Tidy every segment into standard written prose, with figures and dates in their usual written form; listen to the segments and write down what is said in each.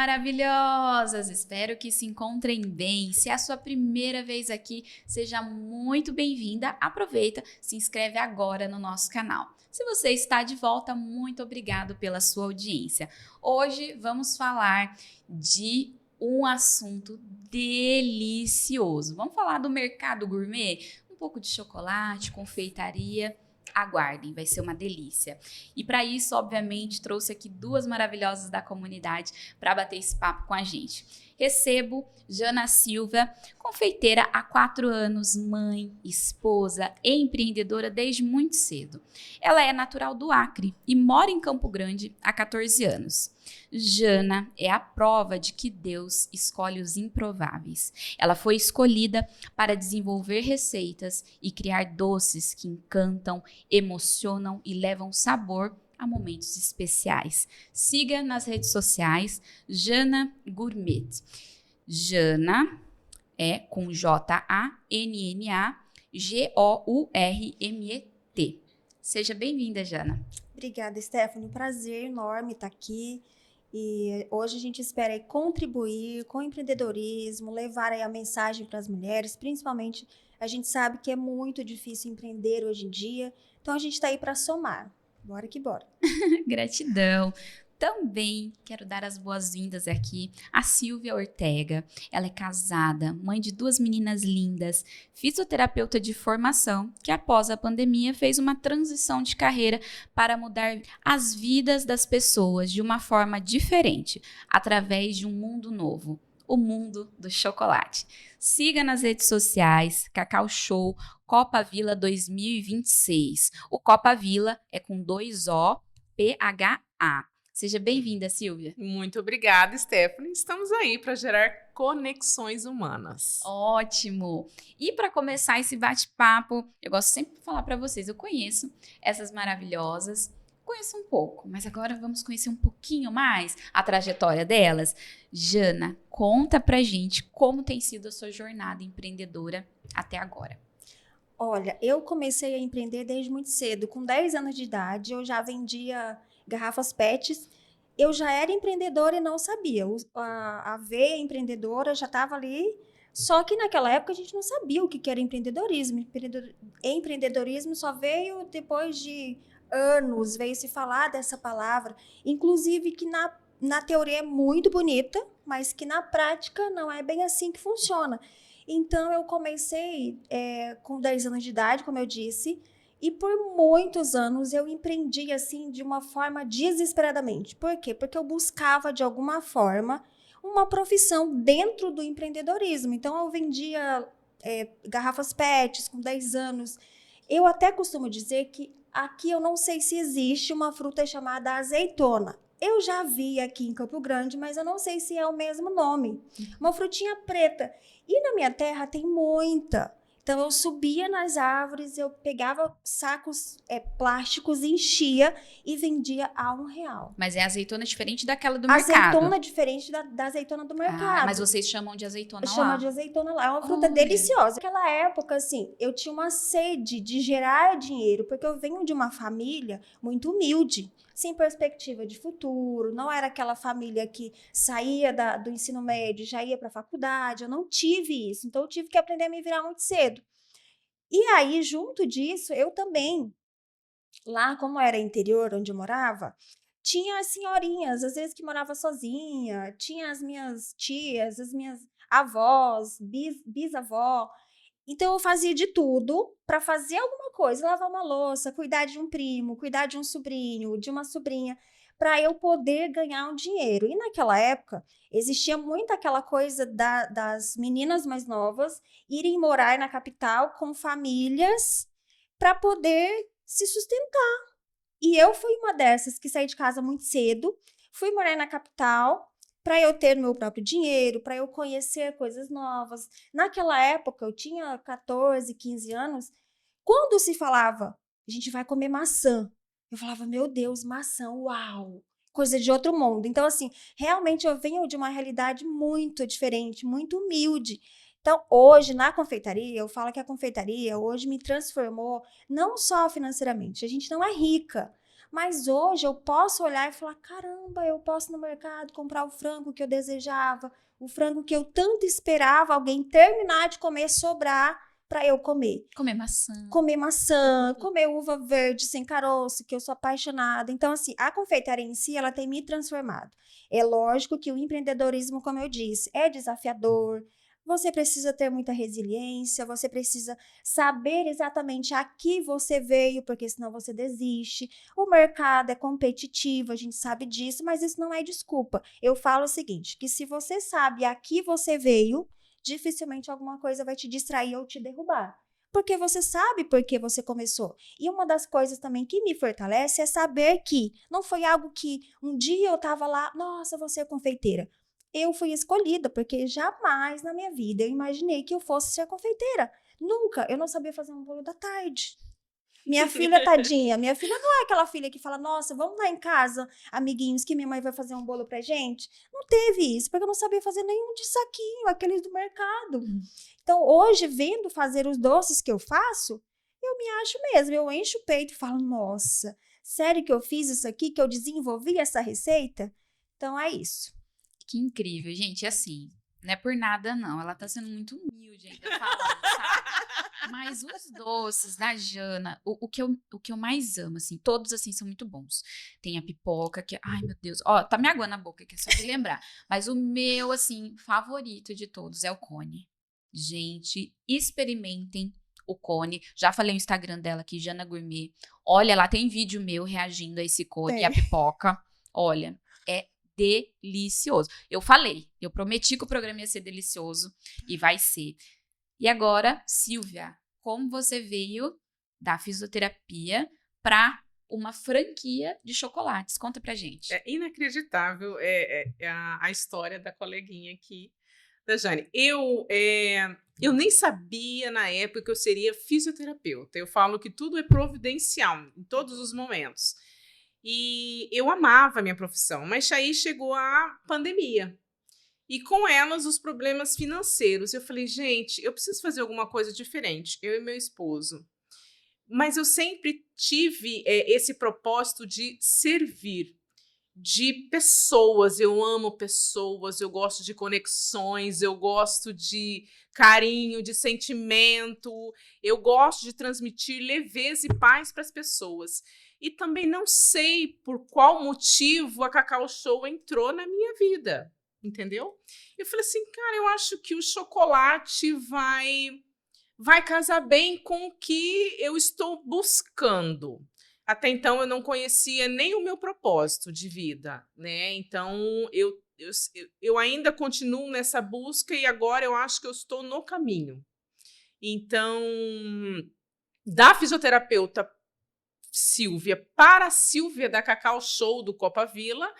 maravilhosas! Espero que se encontrem bem. Se é a sua primeira vez aqui, seja muito bem-vinda. Aproveita, se inscreve agora no nosso canal. Se você está de volta, muito obrigado pela sua audiência. Hoje vamos falar de um assunto delicioso. Vamos falar do mercado gourmet? Um pouco de chocolate, confeitaria. Aguardem, vai ser uma delícia. E para isso, obviamente, trouxe aqui duas maravilhosas da comunidade para bater esse papo com a gente. Recebo Jana Silva, confeiteira há 4 anos, mãe, esposa e empreendedora desde muito cedo. Ela é natural do Acre e mora em Campo Grande há 14 anos. Jana é a prova de que Deus escolhe os improváveis. Ela foi escolhida para desenvolver receitas e criar doces que encantam, emocionam e levam sabor a momentos especiais. Siga nas redes sociais Jana Gourmet. Jana é com Jannagormet. Seja bem-vinda, Jana. Obrigada, Stephanie. Um prazer enorme estar aqui. E hoje a gente espera aí contribuir com o empreendedorismo, levar aí a mensagem para as mulheres, principalmente a gente sabe que é muito difícil empreender hoje em dia, então a gente está aí para somar. Bora que bora. Gratidão. Também quero dar as boas-vindas aqui a Silvia Ortega. Ela é casada, mãe de 2 meninas lindas, fisioterapeuta de formação, que após a pandemia fez uma transição de carreira para mudar as vidas das pessoas de uma forma diferente, através de um mundo novo, o mundo do chocolate. Siga nas redes sociais, Cacau Show, Copa Vila 2026. O Copa Vila é com 2 O, PHA. Seja bem-vinda, Silvia. Muito obrigada, Stephanie. Estamos aí para gerar conexões humanas. Ótimo! E para começar esse bate-papo, eu gosto sempre de falar para vocês, eu conheço essas maravilhosas, conheço um pouco, mas agora vamos conhecer um pouquinho mais a trajetória delas. Jana, conta pra gente como tem sido a sua jornada empreendedora até agora. Olha, eu comecei a empreender desde muito cedo. Com 10 anos de idade, eu já vendia garrafas PETs. Eu já era empreendedora e não sabia. A veia empreendedora já estava ali. Só que naquela época a gente não sabia o que era empreendedorismo. Empreendedorismo só veio depois de anos, veio se falar dessa palavra. Inclusive que na teoria é muito bonita, mas que na prática não é bem assim que funciona. Então, eu comecei com 10 anos de idade, como eu disse, e por muitos anos eu empreendi assim de uma forma desesperadamente. Por quê? Porque eu buscava, de alguma forma, uma profissão dentro do empreendedorismo. Então, eu vendia garrafas PETs com 10 anos. Eu até costumo dizer que aqui eu não sei se existe uma fruta chamada azeitona. Eu já vi aqui em Campo Grande, mas eu não sei se é o mesmo nome. Uma frutinha preta. E na minha terra tem muita. Então, eu subia nas árvores, eu pegava sacos plásticos, enchia e vendia a R$1. Mas é azeitona diferente daquela do mercado. Azeitona diferente da azeitona do mercado. Mas vocês chamam de azeitona lá? Chama de azeitona lá. É uma fruta deliciosa. Naquela época, assim, eu tinha uma sede de gerar dinheiro, porque eu venho de uma família muito humilde, sem perspectiva de futuro. Não era aquela família que saía do ensino médio, já ia para a faculdade. Eu não tive isso. Então, eu tive que aprender a me virar muito cedo. E aí, junto disso, eu também, lá como era interior, onde eu morava, tinha as senhorinhas, às vezes que morava sozinha, tinha as minhas tias, as minhas avós, bisavó. Então, eu fazia de tudo para fazer alguma coisa, lavar uma louça, cuidar de um primo, cuidar de um sobrinho, de uma sobrinha, para eu poder ganhar um dinheiro. E naquela época, existia muito aquela coisa das meninas mais novas irem morar na capital com famílias para poder se sustentar. E eu fui uma dessas que saí de casa muito cedo, fui morar na capital para eu ter meu próprio dinheiro, para eu conhecer coisas novas. Naquela época, eu tinha 14, 15 anos, quando se falava, a gente vai comer maçã, eu falava, meu Deus, maçã, uau, coisa de outro mundo. Então, assim, realmente eu venho de uma realidade muito diferente, muito humilde. Então, hoje, na confeitaria, eu falo que a confeitaria hoje me transformou não só financeiramente, a gente não é rica, Mas hoje eu posso olhar e falar, caramba, eu posso ir no mercado comprar o frango que eu desejava, o frango que eu tanto esperava, alguém terminar de comer, sobrar para eu comer. Comer maçã. Comer maçã, comer uva verde sem caroço, que eu sou apaixonada. Então, assim, a confeitaria em si, ela tem me transformado. É lógico que o empreendedorismo, como eu disse, é desafiador. Você precisa ter muita resiliência, você precisa saber exatamente a que você veio, porque senão você desiste. O mercado é competitivo, a gente sabe disso, mas isso não é desculpa. Eu falo o seguinte, que se você sabe a que você veio, dificilmente alguma coisa vai te distrair ou te derrubar. Porque você sabe por que você começou. E uma das coisas também que me fortalece é saber que não foi algo que um dia eu estava lá, nossa, você é confeiteira. Eu fui escolhida, porque jamais na minha vida eu imaginei que eu fosse ser confeiteira. Nunca. Eu não sabia fazer um bolo da tarde. Minha filha, tadinha, minha filha não é aquela filha que fala, nossa, vamos lá em casa, amiguinhos, que minha mãe vai fazer um bolo pra gente. Não teve isso, porque eu não sabia fazer nenhum de saquinho, aqueles do mercado. Então, hoje, vendo fazer os doces que eu faço, eu me acho mesmo, eu encho o peito e falo, nossa, sério que eu fiz isso aqui, que eu desenvolvi essa receita? Então, é isso. Que incrível, gente, assim, não é por nada não, ela tá sendo muito humilde ainda falando, sabe? Mas os doces da Jana, o que eu mais amo, assim, todos, assim, são muito bons. Tem a pipoca, que, ai, meu Deus, ó, tá me aguando na boca, que é só de lembrar. Mas o meu, assim, favorito de todos é o cone. Gente, experimentem o cone. Já falei no Instagram dela aqui, Jana Gourmet. Olha, lá tem vídeo meu reagindo a esse cone e a pipoca. Olha, é delicioso. Eu falei, eu prometi que o programa ia ser delicioso e vai ser. E agora, Silvia, como você veio da fisioterapia para uma franquia de chocolates? Conta pra gente. É inacreditável a história da coleguinha aqui, da Jane. Eu nem sabia na época que eu seria fisioterapeuta. Eu falo que tudo é providencial em todos os momentos. E eu amava a minha profissão, mas aí chegou a pandemia. E com elas, os problemas financeiros. Eu falei, gente, eu preciso fazer alguma coisa diferente, eu e meu esposo. Mas eu sempre tive esse propósito de servir, de pessoas. Eu amo pessoas, eu gosto de conexões, eu gosto de carinho, de sentimento. Eu gosto de transmitir leveza e paz para as pessoas. E também não sei por qual motivo a Cacau Show entrou na minha vida. Entendeu? Eu falei assim, cara, eu acho que o chocolate vai casar bem com o que eu estou buscando. Até então eu não conhecia nem o meu propósito de vida, né? Então eu ainda continuo nessa busca e agora eu acho que eu estou no caminho. Então, da fisioterapeuta Silvia para a Silvia da Cacau Show do Copa Vila,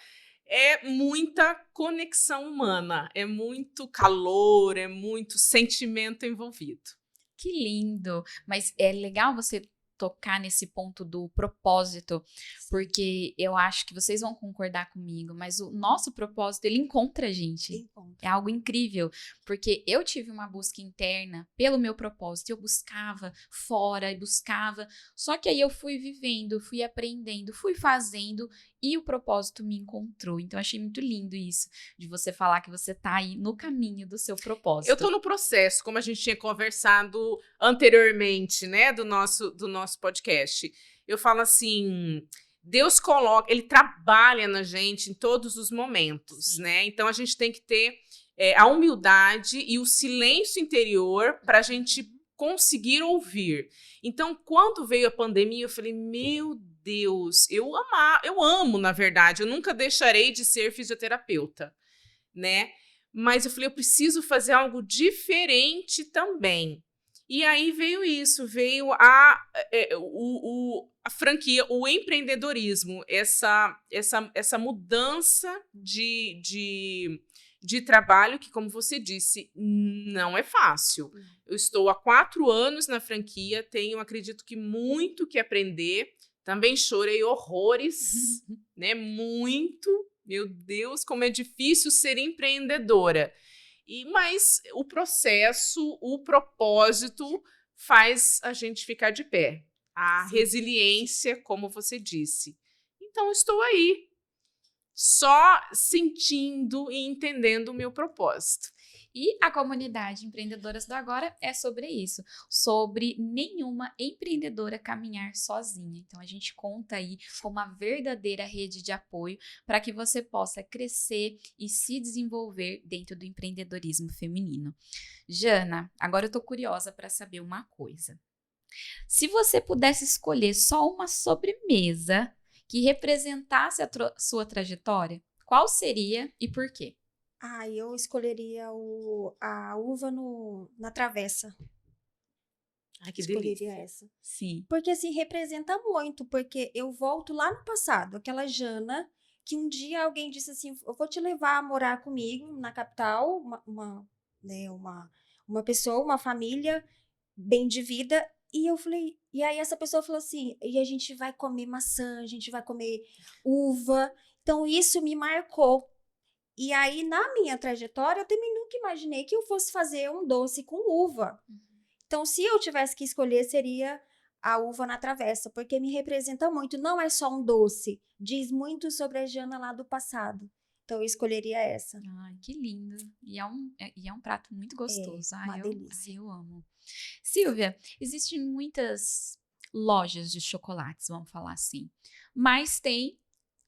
é muita conexão humana, é muito calor, é muito sentimento envolvido. Que lindo! Mas é legal você tocar nesse ponto do propósito, porque eu acho que vocês vão concordar comigo, mas o nosso propósito, ele encontra a gente. É algo incrível, porque eu tive uma busca interna pelo meu propósito, eu buscava fora e buscava, só que aí eu fui vivendo, fui aprendendo, fui fazendo e o propósito me encontrou. Então, eu achei muito lindo isso, de você falar que você tá aí no caminho do seu propósito. Eu tô no processo, como a gente tinha conversado anteriormente, né, do nosso podcast. Eu falo assim, Deus coloca, ele trabalha na gente em todos os momentos, né? Então, a gente tem que ter a humildade e o silêncio interior para a gente conseguir ouvir. Então, quando veio a pandemia, eu falei, meu Deus, eu amo, na verdade, eu nunca deixarei de ser fisioterapeuta, né? Mas eu falei, eu preciso fazer algo diferente também. E aí veio isso, veio a franquia, o empreendedorismo, essa mudança de trabalho que, como você disse, não é fácil. Eu estou há 4 anos na franquia, tenho, acredito que muito que aprender. Também chorei horrores, né? Muito. Meu Deus, como é difícil ser empreendedora. Mas o processo, o propósito faz a gente ficar de pé. A resiliência, como você disse. Então, estou aí, só sentindo e entendendo o meu propósito. E a comunidade Empreendedoras do Agora é sobre isso, sobre nenhuma empreendedora caminhar sozinha. Então, a gente conta aí com uma verdadeira rede de apoio para que você possa crescer e se desenvolver dentro do empreendedorismo feminino. Jana, agora eu tô curiosa para saber uma coisa. Se você pudesse escolher só uma sobremesa que representasse a sua trajetória, qual seria e por quê? Eu escolheria a uva na travessa. Ai, que Escolheria delícia. essa. Sim. Porque assim, representa muito, porque eu volto lá no passado, aquela Jana que um dia alguém disse assim, eu vou te levar a morar comigo na capital, uma pessoa, uma família bem de vida, e eu falei, e aí essa pessoa falou assim, e a gente vai comer maçã, a gente vai comer uva, então isso me marcou. E aí, na minha trajetória, eu também nunca imaginei que eu fosse fazer um doce com uva. Então, se eu tivesse que escolher, seria a uva na travessa, porque me representa muito. Não é só um doce, diz muito sobre a Jana lá do passado. Então, eu escolheria essa. Ai, que lindo. E é um prato muito gostoso. Uma delícia. Eu amo. Silvia, existem muitas lojas de chocolates, vamos falar assim. Mas tem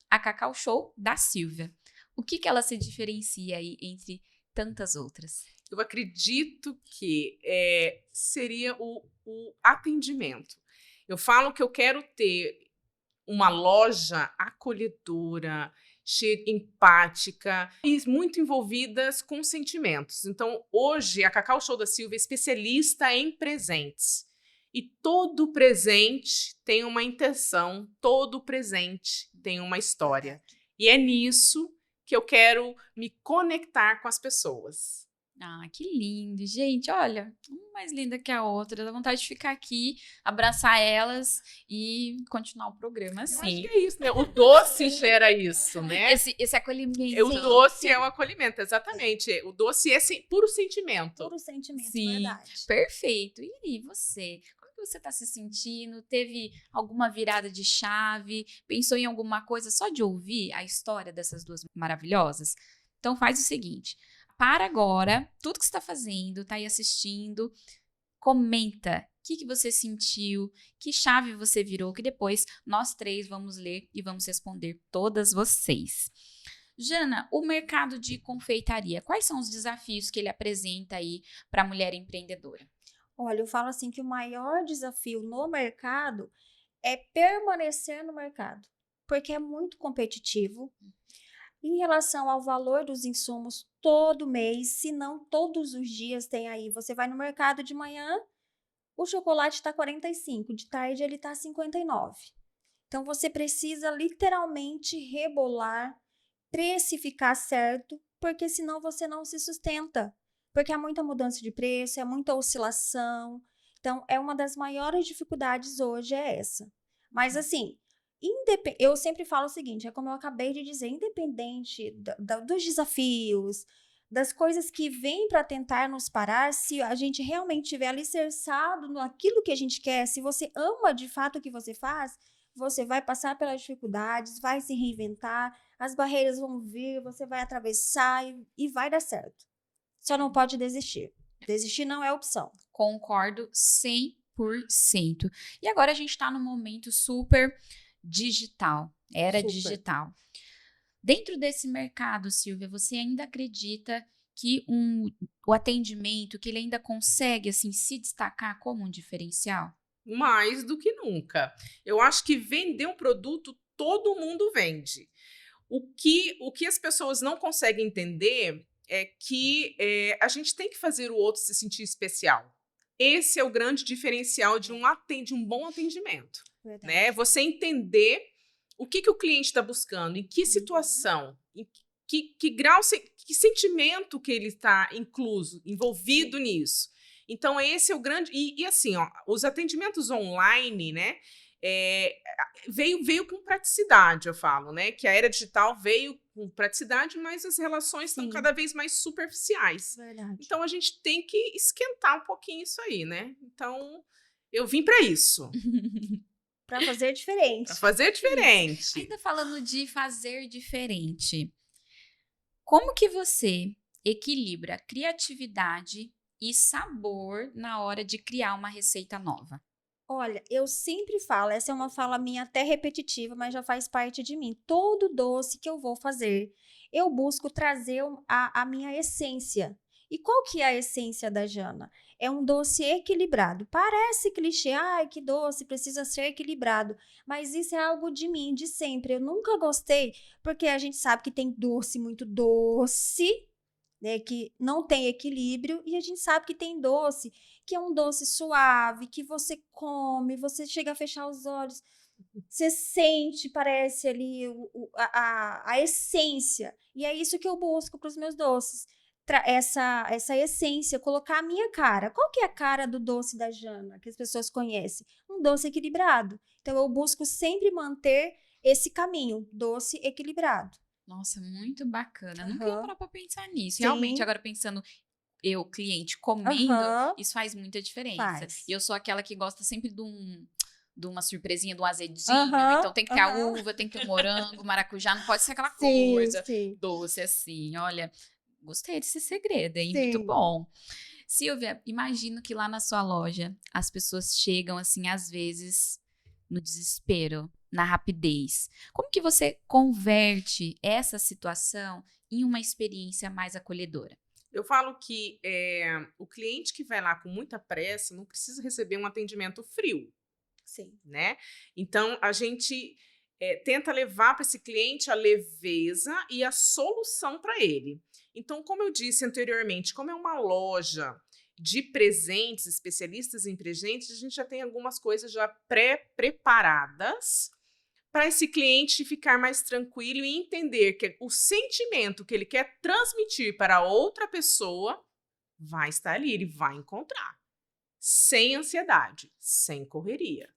a Cacau Show da Silvia. O que ela se diferencia aí entre tantas outras? Eu acredito que seria o atendimento. Eu falo que eu quero ter uma loja acolhedora, cheia, empática e muito envolvidas com sentimentos. Então, hoje, a Cacau Show da Silvia é especialista em presentes. E todo presente tem uma intenção, todo presente tem uma história. E é nisso que eu quero me conectar com as pessoas. Ah, que lindo. Gente, olha, uma mais linda que a outra. Dá vontade de ficar aqui, abraçar elas e continuar o programa assim. Eu acho que é isso, né? O doce gera isso, né? Esse acolhimento. O doce é o acolhimento, exatamente. O doce é puro sentimento. Puro sentimento, Sim, verdade. Perfeito. E você? Como que você está se sentindo? Teve alguma virada de chave? Pensou em alguma coisa só de ouvir a história dessas duas maravilhosas? Então faz o seguinte, para agora, tudo que você está fazendo, está aí assistindo, comenta o que você sentiu, que chave você virou, que depois nós três vamos ler e vamos responder todas vocês. Jana, o mercado de confeitaria, quais são os desafios que ele apresenta aí para a mulher empreendedora? Olha, eu falo assim que o maior desafio no mercado é permanecer no mercado, porque é muito competitivo. Em relação ao valor dos insumos, todo mês, se não todos os dias tem aí. Você vai no mercado de manhã, o chocolate está 45, de tarde ele está 59. Então, você precisa literalmente rebolar, precificar certo, porque senão você não se sustenta. Porque há muita mudança de preço, é muita oscilação. Então, é uma das maiores dificuldades hoje é essa. Mas, assim, eu sempre falo o seguinte, é como eu acabei de dizer, independente dos desafios, das coisas que vêm para tentar nos parar, se a gente realmente estiver alicerçado naquilo que a gente quer, se você ama de fato o que você faz, você vai passar pelas dificuldades, vai se reinventar, as barreiras vão vir, você vai atravessar e vai dar certo. Só não pode desistir. Desistir não é opção. Concordo 100%. E agora a gente está num momento super digital, era Super. digital. Dentro desse mercado, Silvia, você ainda acredita que o atendimento, que ele ainda consegue assim se destacar como um diferencial? Mais do que nunca. Eu acho que vender um produto, todo mundo vende. O que as pessoas não conseguem entender é que a gente tem que fazer o outro se sentir especial. Esse é o grande diferencial de um bom atendimento. Né? Você entender o que o cliente está buscando, em que situação, em que grau, que sentimento que ele está envolvido Sim. nisso. Então, esse é o grande... E assim, ó, os atendimentos online, né, veio com praticidade, eu falo, né? Que a era digital veio com praticidade, mas as relações estão cada vez mais superficiais. Verdade. Então, a gente tem que esquentar um pouquinho isso aí, né? Então, eu vim para isso. Para fazer diferente. Para fazer diferente. Ainda falando de fazer diferente, como que você equilibra criatividade e sabor na hora de criar uma receita nova? Olha, eu sempre falo, essa é uma fala minha até repetitiva, mas já faz parte de mim. Todo doce que eu vou fazer, eu busco trazer a minha essência. E qual que é a essência da Jana? É um doce equilibrado. Parece clichê, ai, que doce, precisa ser equilibrado. Mas isso é algo de mim, de sempre. Eu nunca gostei, porque a gente sabe que tem doce muito doce, né, que não tem equilíbrio, e a gente sabe que tem doce, que é um doce suave, que você come, você chega a fechar os olhos, você sente, parece ali a essência. E é isso que eu busco para os meus doces. Essa essência, colocar a minha cara. Qual que é a cara do doce da Jana, que as pessoas conhecem? Um doce equilibrado. Então, eu busco sempre manter esse caminho, doce equilibrado. Nossa, muito bacana. Nunca ia parar pra pensar nisso. Sim. Realmente, agora pensando eu, cliente, comendo, Aham. isso faz muita diferença. Faz. E eu sou aquela que gosta sempre de uma surpresinha, de um azedinho. Aham, Então tem que ter a aham. uva, tem que ter o morango, maracujá, não pode ser aquela Sim, coisa sim. doce assim. Olha, gostei desse segredo, hein? Sim. Muito bom. Silvia, imagino que lá na sua loja as pessoas chegam assim, às vezes, no desespero, na rapidez. Como que você converte essa situação em uma experiência mais acolhedora? Eu falo que o cliente que vai lá com muita pressa não precisa receber um atendimento frio, Sim. né? Então, a gente tenta levar para esse cliente a leveza e a solução para ele. Então, como eu disse anteriormente, como é uma loja de presentes, especialistas em presentes, a gente já tem algumas coisas já pré-preparadas para esse cliente ficar mais tranquilo e entender que o sentimento que ele quer transmitir para outra pessoa vai estar ali, ele vai encontrar. Sem ansiedade, sem correria.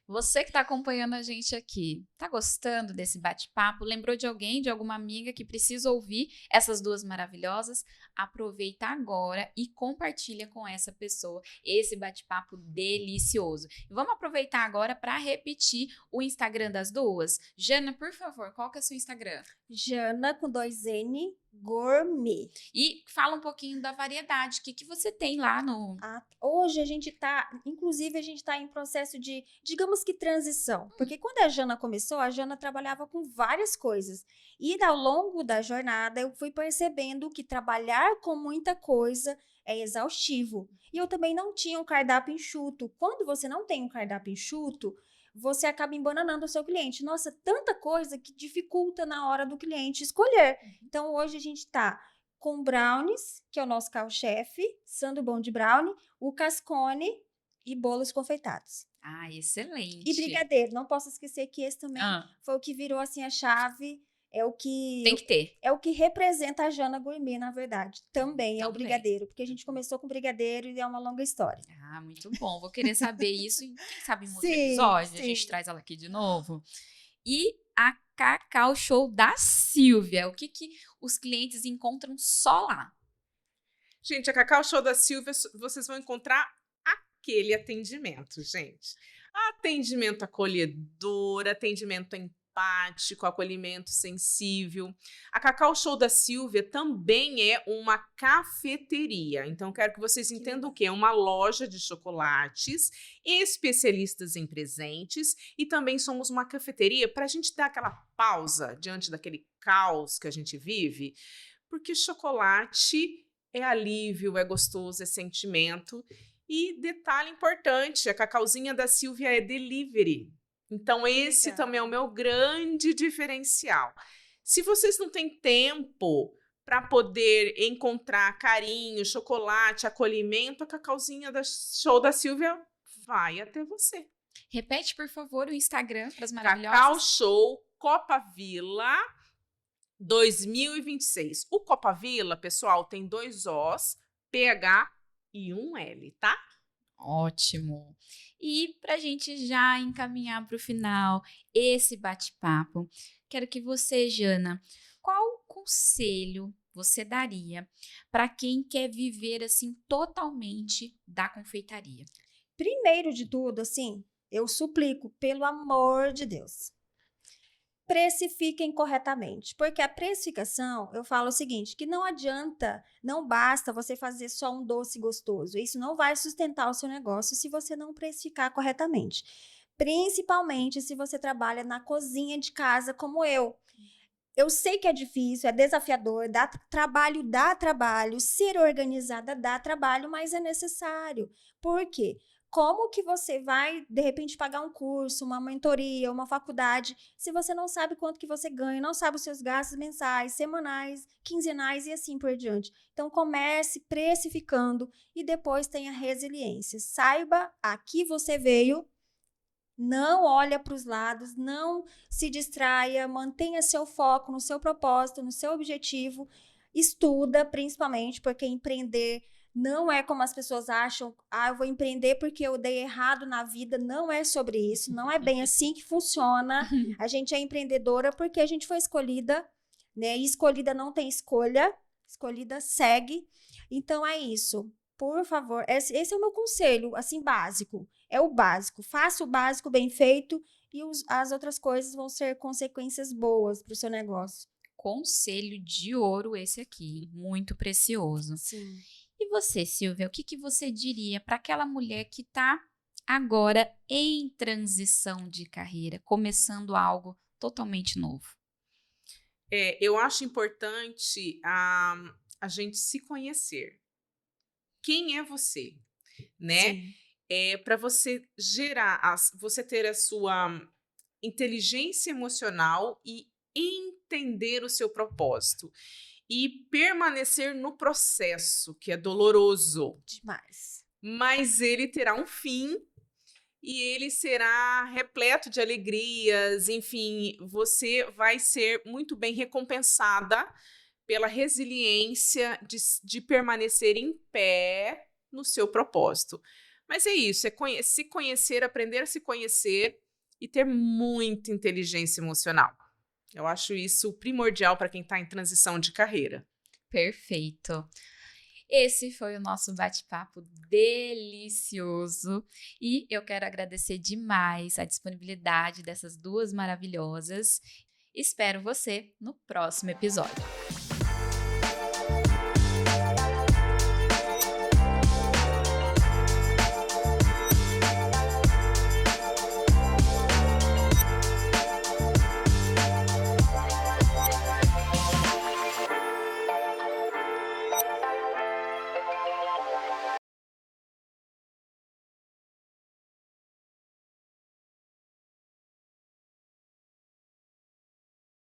Você que está acompanhando a gente aqui, tá gostando desse bate-papo? Lembrou de alguém, de alguma amiga que precisa ouvir essas duas maravilhosas? Aproveita agora e compartilha com essa pessoa esse bate-papo delicioso. E vamos aproveitar agora para repetir o Instagram das duas. Jana, por favor, qual que é o seu Instagram? Jana com 2N Gourmet. E fala um pouquinho da variedade. O que você tem lá no... Hoje a gente tá, inclusive a gente tá em processo de, digamos que transição. Porque quando a Jana começou, a Jana trabalhava com várias coisas. E ao longo da jornada eu fui percebendo que trabalhar com muita coisa é exaustivo. E eu também não tinha um cardápio enxuto. Quando você não tem um cardápio enxuto, você acaba embananando o seu cliente. Nossa, tanta coisa que dificulta na hora do cliente escolher. Então, hoje a gente tá com brownies, que é o nosso carro-chefe, Sando Bom de Brownie, o cascone e bolos confeitados. Ah, excelente. E brigadeiro. Não posso esquecer que esse também foi o que virou assim a chave. É o que Tem que ter. É o que representa a Jana Gourmet, na verdade. Também é o Também. brigadeiro, porque a gente começou com brigadeiro e é uma longa história. Ah, muito bom. Vou querer saber isso e quem sabe em um outro Sim, episódio. A sim. gente traz ela aqui de novo. E a Cacau Show da Silvia. O que os clientes encontram só lá? Gente, a Cacau Show da Silvia, vocês vão encontrar aquele atendimento, gente. Atendimento acolhedor, atendimento empático, acolhimento sensível. A Cacau Show da Silvia também é uma cafeteria. Então, quero que vocês entendam o que é uma loja de chocolates, especialistas em presentes, e também somos uma cafeteria para a gente dar aquela pausa diante daquele caos que a gente vive, porque chocolate é alívio, é gostoso, é sentimento. E detalhe importante, a Cacauzinha da Silvia é delivery. Então, esse Legal. também é o meu grande diferencial. Se vocês não têm tempo para poder encontrar carinho, chocolate, acolhimento, a Cacauzinha da Show da Silvia vai até você. Repete, por favor, o Instagram para as Cacau maravilhosas. Show Copa Vila 2026. O Copa Vila, pessoal, tem 2 Os, PH e 1 L, tá? Ótimo. E para a gente já encaminhar para o final esse bate-papo, quero que você, Jana, qual conselho você daria para quem quer viver assim totalmente da confeitaria? Primeiro de tudo, assim, eu suplico, pelo amor de Deus, precifiquem corretamente. Porque a precificação, eu falo o seguinte, que não adianta, não basta você fazer só um doce gostoso. Isso não vai sustentar o seu negócio se você não precificar corretamente. Principalmente se você trabalha na cozinha de casa como eu. Eu sei que é difícil, é desafiador, dá trabalho, ser organizada dá trabalho, mas é necessário. Por quê? Como que você vai, de repente, pagar um curso, uma mentoria, uma faculdade, se você não sabe quanto que você ganha, não sabe os seus gastos mensais, semanais, quinzenais e assim por diante. Então, comece precificando e depois tenha resiliência. Saiba a que você veio. Não olha para os lados, não se distraia, mantenha seu foco no seu propósito, no seu objetivo. Estuda, principalmente, porque empreender não é como as pessoas acham. Ah, eu vou empreender porque eu dei errado na vida. Não é sobre isso, não é bem assim que funciona. A gente é empreendedora porque a gente foi escolhida, né? E escolhida não tem escolha, escolhida segue. Então é isso. Por favor, esse é o meu conselho, assim, básico. É o básico. Faça o básico bem feito e as outras coisas vão ser consequências boas para o seu negócio. Conselho de ouro esse aqui, muito precioso. Sim. E você, Silvia, o que você diria para aquela mulher que está agora em transição de carreira, começando algo totalmente novo? Eu acho importante a gente se conhecer. Quem é você, né? Sim. Para você gerar, você ter a sua inteligência emocional e entender o seu propósito e permanecer no processo, que é doloroso, Demais. mas ele terá um fim e ele será repleto de alegrias, enfim, você vai ser muito bem recompensada pela resiliência de permanecer em pé no seu propósito. Mas é isso, se conhecer, aprender a se conhecer e ter muita inteligência emocional. Eu acho isso primordial para quem está em transição de carreira. Perfeito. Esse foi o nosso bate-papo delicioso e eu quero agradecer demais a disponibilidade dessas duas maravilhosas. Espero você no próximo episódio.